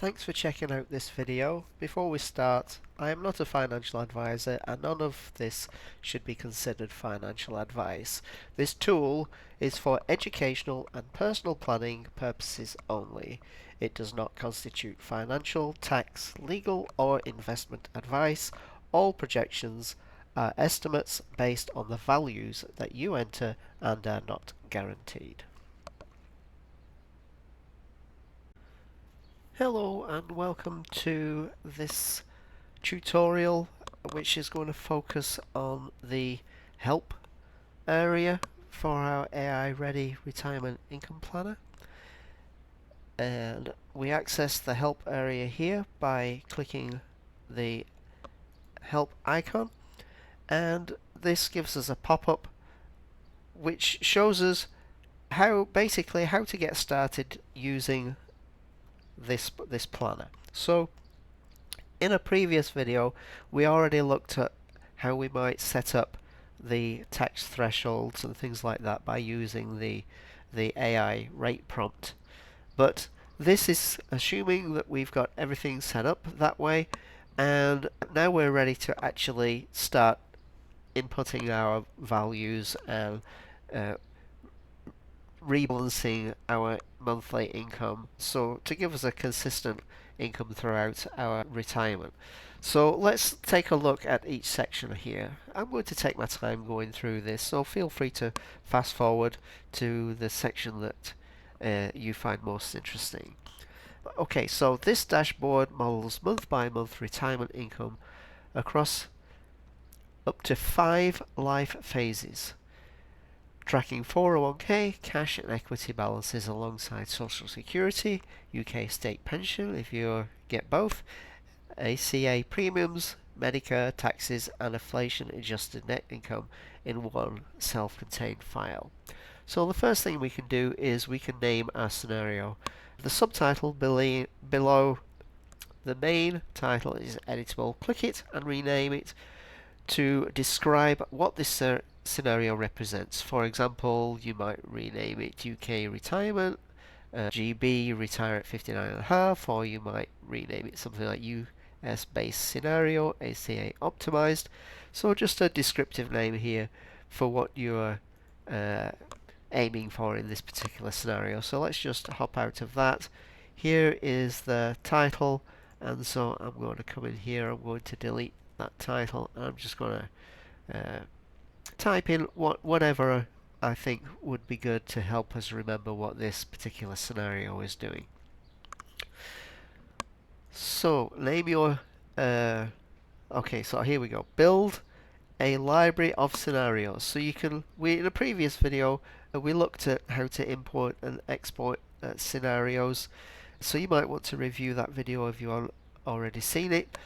Thanks for checking out this video. Before we start, I am not a financial advisor and none of this should be considered financial advice. This tool is for educational and personal planning purposes only. It does not constitute financial, tax, legal or investment advice. All projections are estimates based on the values that you enter and are not guaranteed. Hello and welcome to this tutorial which is going to focus on the help area for our AI ready retirement income planner. And we access the help area here by clicking the help icon, and this gives us a pop-up which shows us basically how to get started using this planner. So in a previous video we already looked at how we might set up the tax thresholds and things like that by using the AI rate prompt, but this is assuming that we've got everything set up that way, and now we're ready to actually start inputting our values and rebalancing our monthly income, so to give us a consistent income throughout our retirement. So let's take a look at each section here. I'm going to take my time going through this, so feel free to fast forward to the section that you find most interesting. Okay, so this dashboard models month by month retirement income across up to 5 life phases, tracking 401k, cash and equity balances alongside Social Security, UK state pension if you get both, ACA premiums, Medicare, taxes and inflation adjusted net income in one self-contained file. So the first thing we can do is we can name our scenario. The subtitle below the main title is editable. Click it and rename it to describe what this scenario represents. For example, you might rename it UK retirement, GB retire at 59.5, or you might rename it something like US based scenario, ACA optimized. So just a descriptive name here for what you're aiming for in this particular scenario. So let's just hop out of that. Here is the title, and so I'm going to come in here, I'm going to delete that title, and I'm just going to type in whatever I think would be good to help us remember what this particular scenario is doing. So name your okay, so here we go. Build a library of scenarios. So you can, in a previous video we looked at how to import and export scenarios, so you might want to review that video if you've already seen it.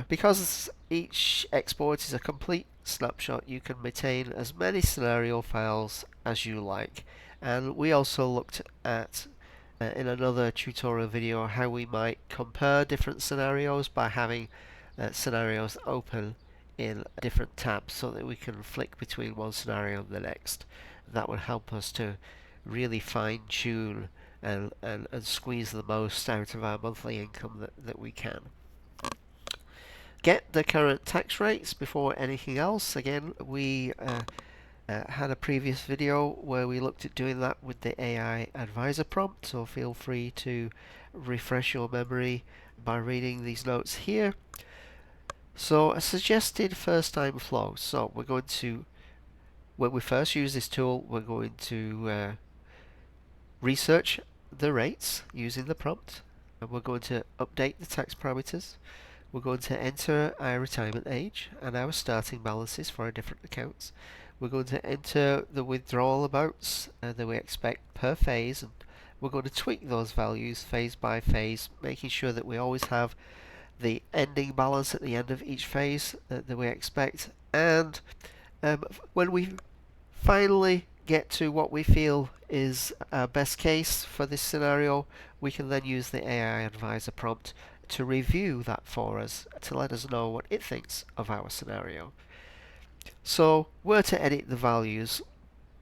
Because each export is a complete snapshot, you can maintain as many scenario files as you like. And we also looked at in another tutorial video how we might compare different scenarios by having scenarios open in different tabs so that we can flick between one scenario and the next. That would help us to really fine-tune and squeeze the most out of our monthly income that we can. Get the current tax rates before anything else. Again, we had a previous video where we looked at doing that with the AI advisor prompt, so feel free to refresh your memory by reading these notes here. So a suggested first time flow. So we're going to, when we first use this tool, we're going to research the rates using the prompt, and we're going to update the tax parameters. We're going to enter our retirement age and our starting balances for our different accounts. We're going to enter the withdrawal amounts that we expect per phase, and we're going to tweak those values phase by phase, making sure that we always have the ending balance at the end of each phase that we expect. And when we finally get to what we feel is our best case for this scenario, we can then use the AI advisor prompt to review that for us, to let us know what it thinks of our scenario. So where to edit the values?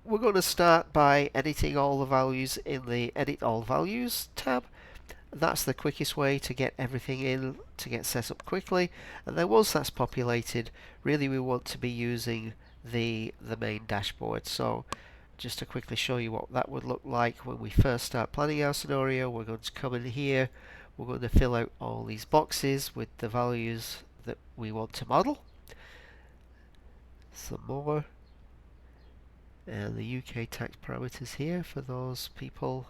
We're going to start by editing all the values in the Edit All Values tab, That's the quickest way to get everything in, to get set up quickly. And then once that's populated, really we want to be using the main dashboard. So just to quickly show you what that would look like when we first start planning our scenario, we're going to come in here, we're going to fill out all these boxes with the values that we want to model. Some more, and the UK tax parameters here for those people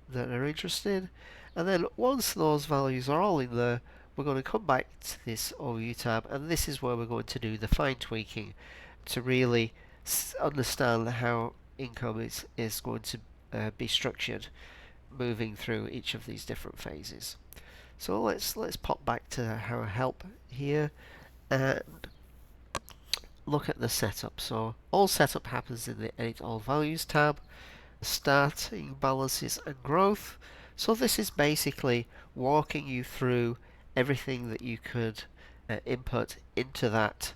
that are interested. And then once those values are all in there, we're going to come back to this OU tab, and this is where we're going to do the fine tweaking to really understand how income is going to be structured moving through each of these different phases. So let's pop back to our help here and look at the setup. So all setup happens in the Edit All Values tab, starting balances and growth. So this is basically walking you through everything that you could input into that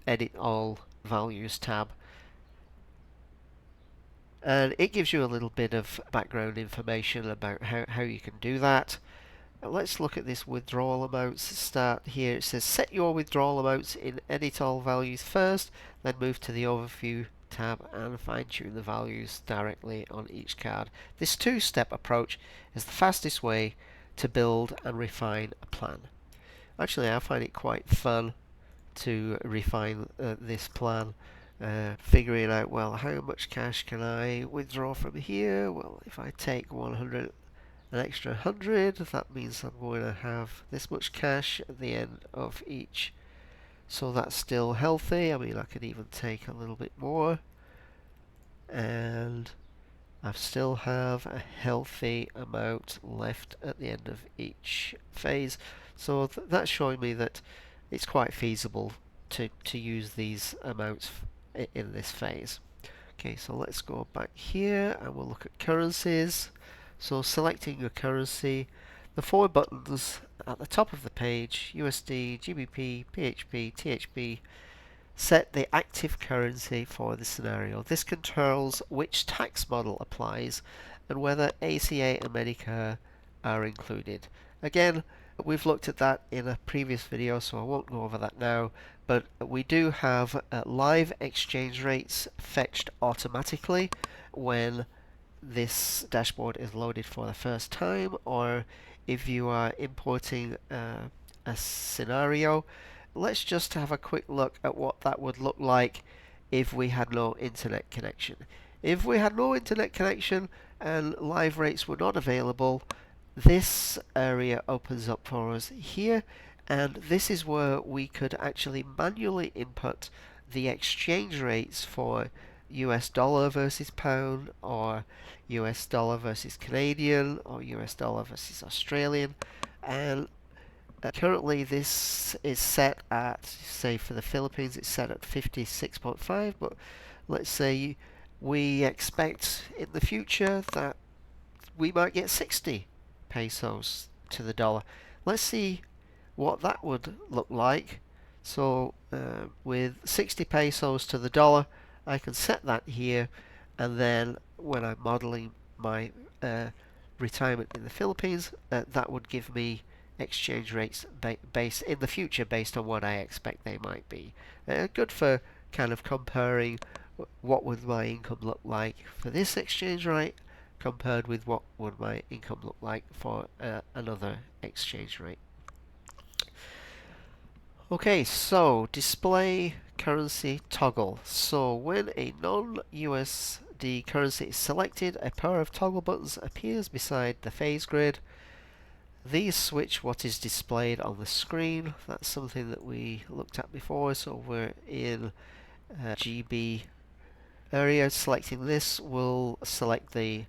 Edit All Values tab. And it gives you a little bit of background information about how you can do that. Let's look at this withdrawal amounts. Start here. It says set your withdrawal amounts in Edit All Values first, then move to the Overview tab and fine-tune the values directly on each card. This two-step approach is the fastest way to build and refine a plan. Actually, I find it quite fun to refine this plan. Figuring out, well, how much cash can I withdraw from here? Well, if I take 100, an extra 100, that means I'm going to have this much cash at the end of each. So that's still healthy. I mean, I could even take a little bit more, and I still have a healthy amount left at the end of each phase. So that's showing me that it's quite feasible to use these amounts in this phase. Okay, so let's go back here and we'll look at currencies. So selecting your currency, the four buttons at the top of the page, USD, GBP, PHP, THB, set the active currency for the scenario. This controls which tax model applies and whether ACA and Medicare are included. Again, we've looked at that in a previous video, so I won't go over that now, but we do have live exchange rates fetched automatically when this dashboard is loaded for the first time, or if you are importing a scenario. Let's just have a quick look at what that would look like if we had no internet connection. If we had no internet connection and live rates were not available, this area opens up for us here, and this is where we could actually manually input the exchange rates for US dollar versus pound, or US dollar versus Canadian, or US dollar versus Australian. And currently this is set at, say for the Philippines, it's set at 56.5, but let's say we expect in the future that we might get 60 pesos to the dollar. Let's see what that would look like. So with 60 pesos to the dollar, I can set that here, and then when I'm modeling my retirement in the Philippines, that would give me exchange rates based in the future based on what I expect they might be. Good for kind of comparing what would my income look like for this exchange rate compared with what would my income look like for another exchange rate. Okay, so display currency toggle. So when a non-USD currency is selected, a pair of toggle buttons appears beside the phase grid. These switch what is displayed on the screen. That's something that we looked at before. So we're in GB area. Selecting this will select the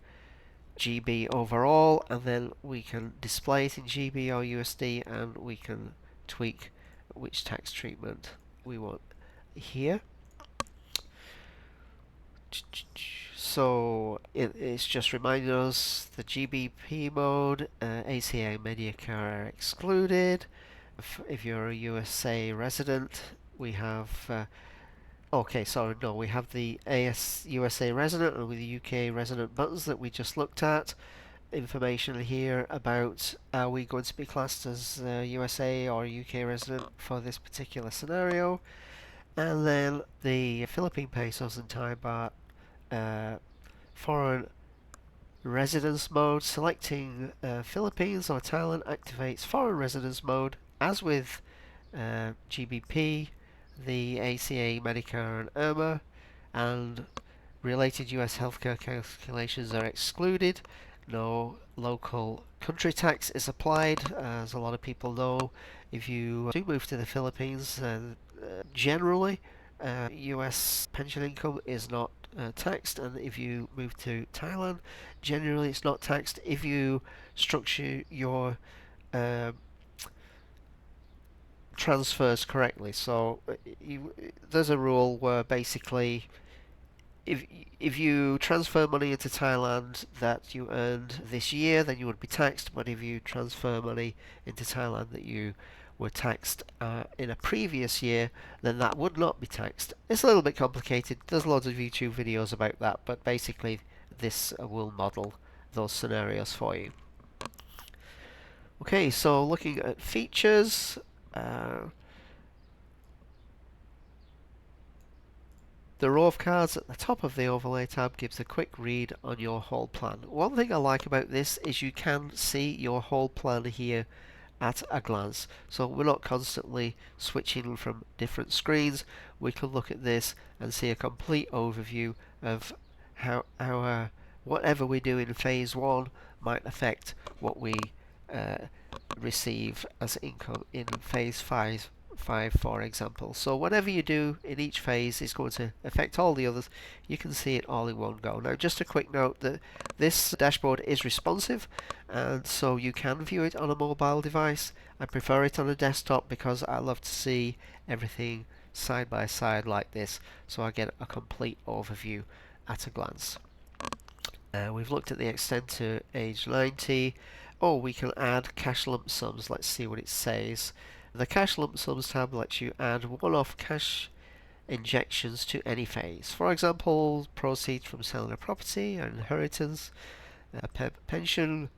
GB overall, and then we can display it in GB or USD, and we can tweak which tax treatment we want here. So it's just reminding us the GBP mode, ACA and Medicare are excluded. If you're a USA resident, we have okay, sorry, no, we have the USA resident and with the UK resident buttons that we just looked at. information here about are we going to be classed as USA or UK resident for this particular scenario, and then the Philippine pesos and Thai baht foreign residence mode. Selecting Philippines or Thailand activates foreign residence mode. As with GBP, the ACA, Medicare and IRMA and related US healthcare calculations are excluded. No local country tax is applied. As a lot of people know, if you do move to the Philippines, generally US pension income is not taxed, and if you move to Thailand, generally it's not taxed if you structure your transfers correctly. So there's a rule where basically if if you transfer money into Thailand that you earned this year, then you would be taxed. But if you transfer money into Thailand that you were taxed in a previous year, then that would not be taxed. It's a little bit complicated. There's loads of YouTube videos about that, but basically this will model those scenarios for you. Okay, so looking at features. The row of cards at the top of the overlay tab gives a quick read on your whole plan. One thing I like about this is you can see your whole plan here at a glance. So we're not constantly switching from different screens. We can look at this and see a complete overview of how our whatever we do in phase 1 might affect what we receive as income in phase 5, for example. So whatever you do in each phase is going to affect all the others. You can see it all in one go. Now just a quick note that this dashboard is responsive, and so you can view it on a mobile device. I prefer it on a desktop because I love to see everything side by side like this, so I get a complete overview at a glance. We've looked at the extent to age 90. Oh, we can add cash lump sums. Let's see what it says. The cash lump sums tab lets you add one-off cash injections to any phase. For example, proceeds from selling a property, an inheritance, a pension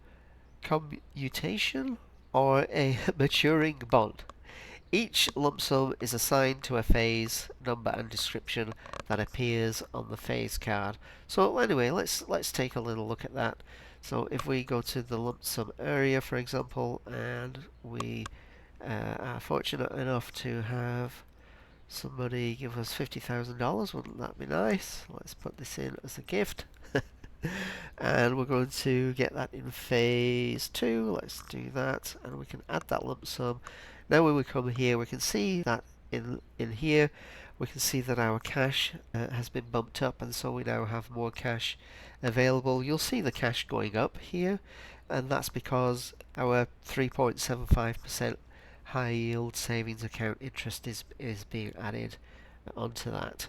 commutation, or a maturing bond. Each lump sum is assigned to a phase number and description that appears on the phase card. So anyway, let's take a little look at that. So if we go to the lump sum area, for example, and we are fortunate enough to have somebody give us $50,000, wouldn't that be nice? Let's put this in as a gift. And we're going to get that in phase 2. Let's do that, and we can add that lump sum. Now when we come here, we can see that in here we can see that our cash has been bumped up, and so we now have more cash available. You'll see the cash going up here, and that's because our 3.75% high yield savings account interest is being added onto that.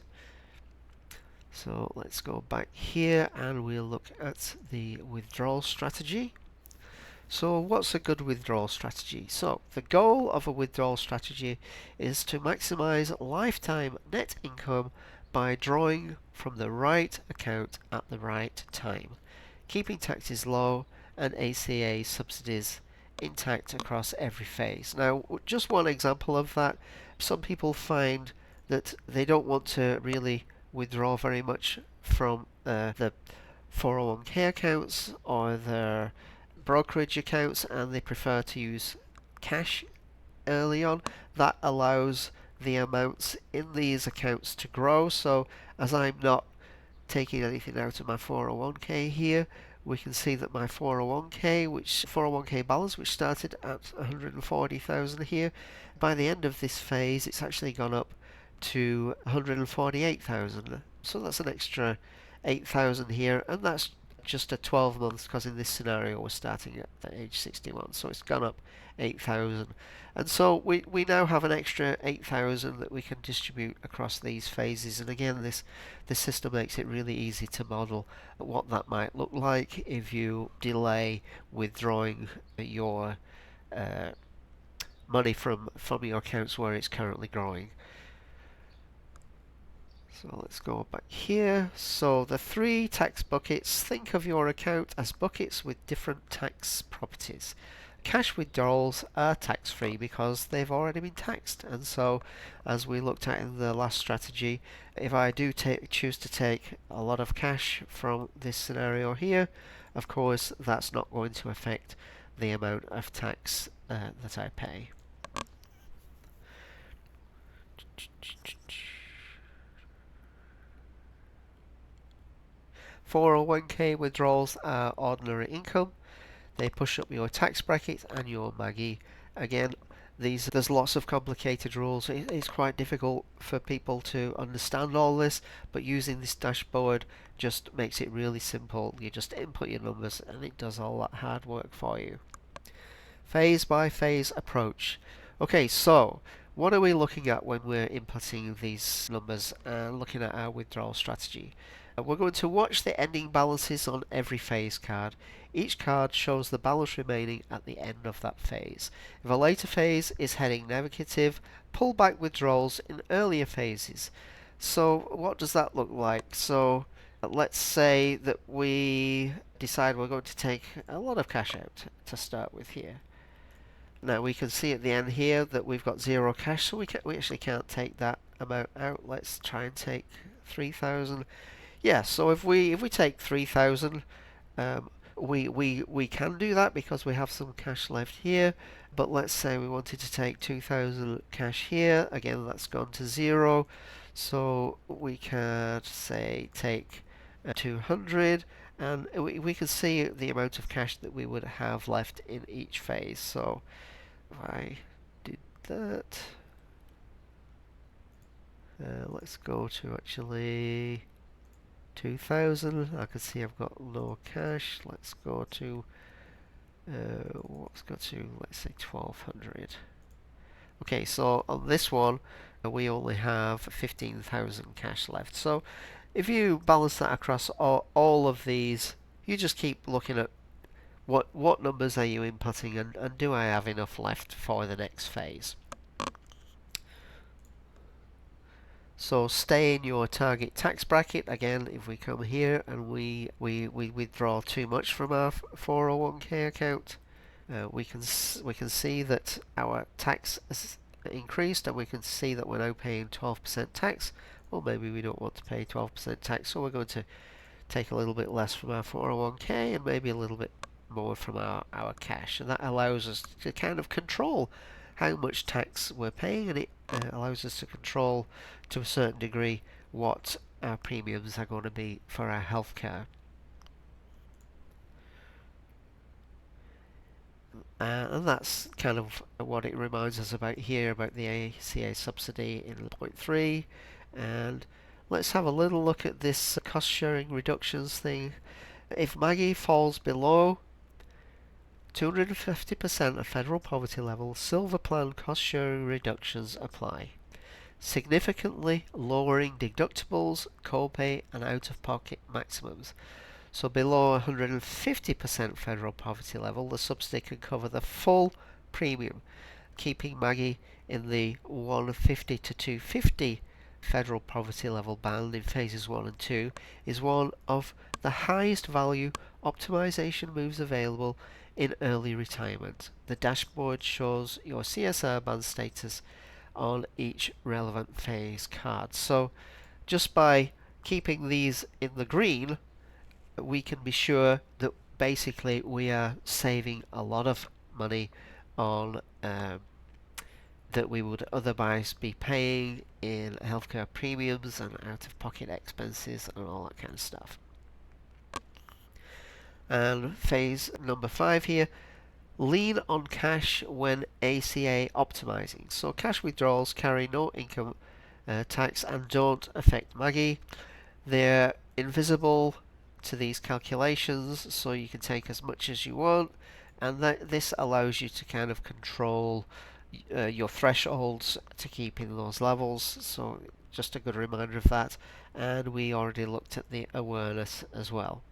So let's go back here and we'll look at the withdrawal strategy. So what's a good withdrawal strategy? So the goal of a withdrawal strategy is to maximize lifetime net income by drawing from the right account at the right time, keeping taxes low and ACA subsidies intact across every phase. Now, just one example of that, some people find that they don't want to really withdraw very much from the 401k accounts or their brokerage accounts, and they prefer to use cash early on. That allows the amounts in these accounts to grow. So as I'm not taking anything out of my 401k here, we can see that my 401k balance, which started at 140,000 here, by the end of this phase it's actually gone up to 148,000. So that's an extra 8,000 here, and that's just a 12 months, because in this scenario we're starting at age 61, so it's gone up 8,000. And so we now have an extra 8,000 that we can distribute across these phases. And again, this system makes it really easy to model what that might look like if you delay withdrawing your money from your accounts where it's currently growing. So let's go back here. So the three tax buckets, think of your account as buckets with different tax properties. Cash withdrawals are tax-free because they've already been taxed, and so as we looked at in the last strategy, if I do choose to take a lot of cash from this scenario here, of course that's not going to affect the amount of tax that I pay. 401k withdrawals are ordinary income. They push up your tax bracket and your MAGI. Again, there's lots of complicated rules. It's quite difficult for people to understand all this, but using this dashboard just makes it really simple. You just input your numbers and it does all that hard work for you. Phase by phase approach. Okay, so what are we looking at when we're inputting these numbers and looking at our withdrawal strategy? We're going to watch the ending balances on every phase card. Each card shows the balance remaining at the end of that phase. If a later phase is heading negative, pull back withdrawals in earlier phases. So what does that look like? So let's say that we decide we're going to take a lot of cash out to start with here. Now we can see at the end here that we've got 0 cash, so we actually can't take that amount out. Let's try and take 3,000. Yeah, so if we take 3,000, we can do that because we have some cash left here. But let's say we wanted to take 2,000 cash here. Again, that's gone to 0. So we can say take 200, and we can see the amount of cash that we would have left in each phase. So if I did that, let's go to actually 2,000. I can see I've got no cash. Let's go to let's say 1,200. Okay, so on this one we only have 15,000 cash left. So if you balance that across all of these, you just keep looking at what numbers are you inputting, and do I have enough left for the next phase. So stay in your target tax bracket. Again, if we come here and we withdraw too much from our 401k account, we can see that our tax has increased, and we can see that we're now paying 12% tax. Well, maybe we don't want to pay 12% tax, so we're going to take a little bit less from our 401k and maybe a little bit more from our cash, and that allows us to kind of control how much tax we're paying, and it allows us to control to a certain degree what our premiums are going to be for our healthcare. And that's kind of what it reminds us about here, about the ACA subsidy in point 3. And let's have a little look at this cost sharing reductions thing. If MAGI falls below 250% of federal poverty level, Silver Plan cost sharing reductions apply, significantly lowering deductibles, copay, and out-of-pocket maximums. So below 150% federal poverty level, the subsidy can cover the full premium, keeping MAGI in the 150 to 250 federal poverty level band in phases 1 and 2 is one of the highest value optimization moves available in early retirement. The dashboard shows your CSR band status on each relevant phase card. So just by keeping these in the green, we can be sure that basically we are saving a lot of money on that we would otherwise be paying in healthcare premiums and out-of-pocket expenses and all that kind of stuff. And phase number 5 here, lean on cash when ACA optimizing. So cash withdrawals carry no income tax and don't affect MAGI. They're invisible to these calculations, so you can take as much as you want, and this allows you to kind of control your thresholds to keep in those levels. So just a good reminder of that. And we already looked at the awareness as well.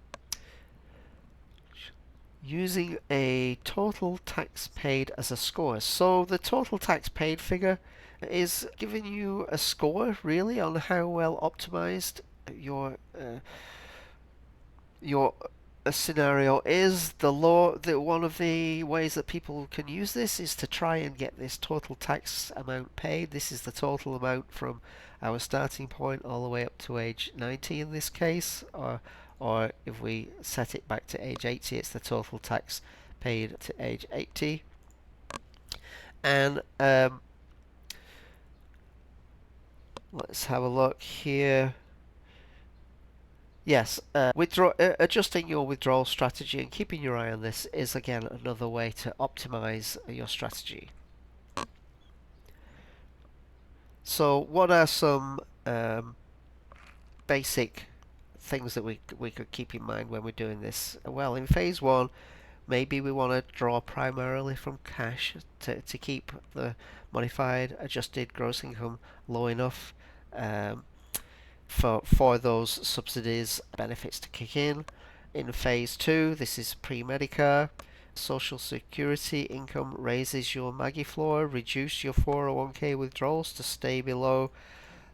using a total tax paid as a score. So the total tax paid figure is giving you a score really on how well optimized your scenario is. One of the ways that people can use this is to try and get this total tax amount paid. This is the total amount from our starting point all the way up to age 90 in this case, or if we set it back to age 80, it's the total tax paid to age 80. And let's have a look here. Yes, adjusting your withdrawal strategy and keeping your eye on this is again another way to optimize your strategy. So what are some basic things that we could keep in mind when we're doing this? Well, in phase one, maybe we want to draw primarily from cash to keep the modified adjusted gross income low enough for those subsidies benefits to kick in. In phase two, this is pre-Medicare. Social Security income raises your MAGI floor, reduce your 401k withdrawals to stay below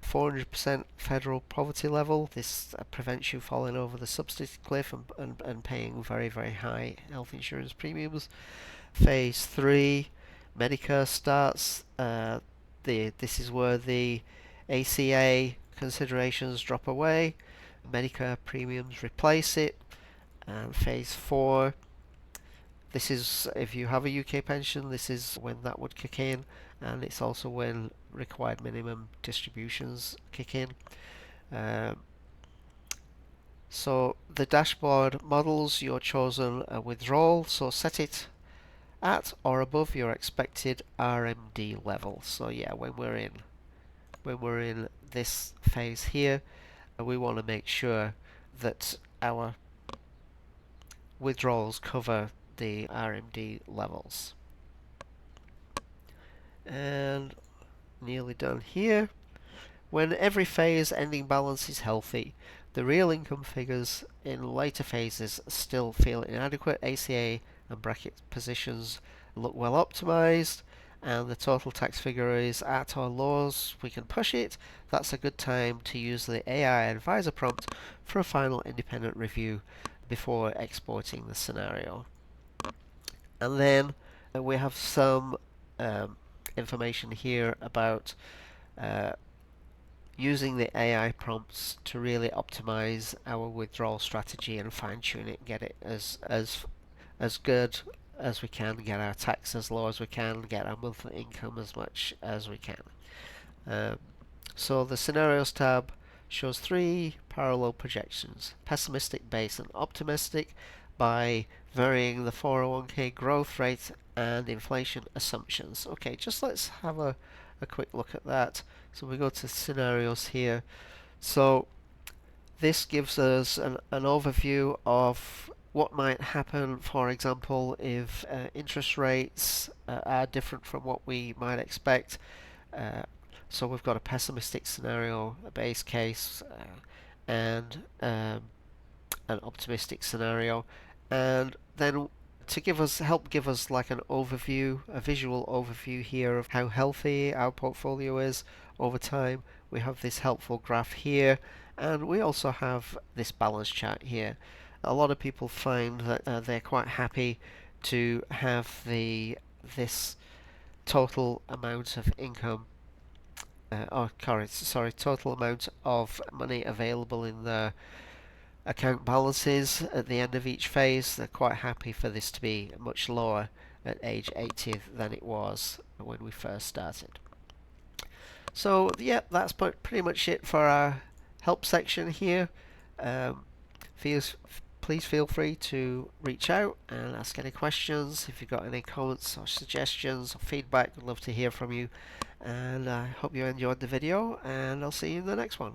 400% federal poverty level. This prevents you falling over the subsidy cliff and paying very, very high health insurance premiums. Phase 3, Medicare starts. This is where the ACA considerations drop away. Medicare premiums replace it. And phase 4, this is if you have a UK pension, this is when that would kick in, and it's also when required minimum distributions kick in. So the dashboard models your chosen withdrawal, so set it at or above your expected RMD level. So yeah, when we're in this phase here, we want to make sure that our withdrawals cover the RMD levels. And nearly done here. When every phase ending balance is healthy, the real income figures in later phases still feel inadequate. ACA and bracket positions look well optimized, and the total tax figure is at or low as we can push it. That's a good time to use the AI advisor prompt for a final independent review before exporting the scenario. And then we have some information here about using the AI prompts to really optimize our withdrawal strategy and fine-tune it, get it as good as we can, get our tax as low as we can, get our monthly income as much as we can. So the scenarios tab shows 3 parallel projections: pessimistic, base, and optimistic, by varying the 401k growth rate and inflation assumptions. Okay, just let's have a quick look at that. So we go to scenarios here. So this gives us an overview of what might happen, for example, if interest rates are different from what we might expect. So we've got a pessimistic scenario, a base case, and an optimistic scenario, and then to help give us like an overview, a visual overview here of how healthy our portfolio is over time, we have this helpful graph here, and we also have this balance chart here. A lot of people find that they're quite happy to have this total amount of income, total amount of money available in the account balances at the end of each phase. They're quite happy for this to be much lower at age 80 than it was when we first started. So yeah, that's pretty much it for our help section here. Please feel free to reach out and ask any questions. If you've got any comments or suggestions or feedback, I'd love to hear from you. And I hope you enjoyed the video, and I'll see you in the next one.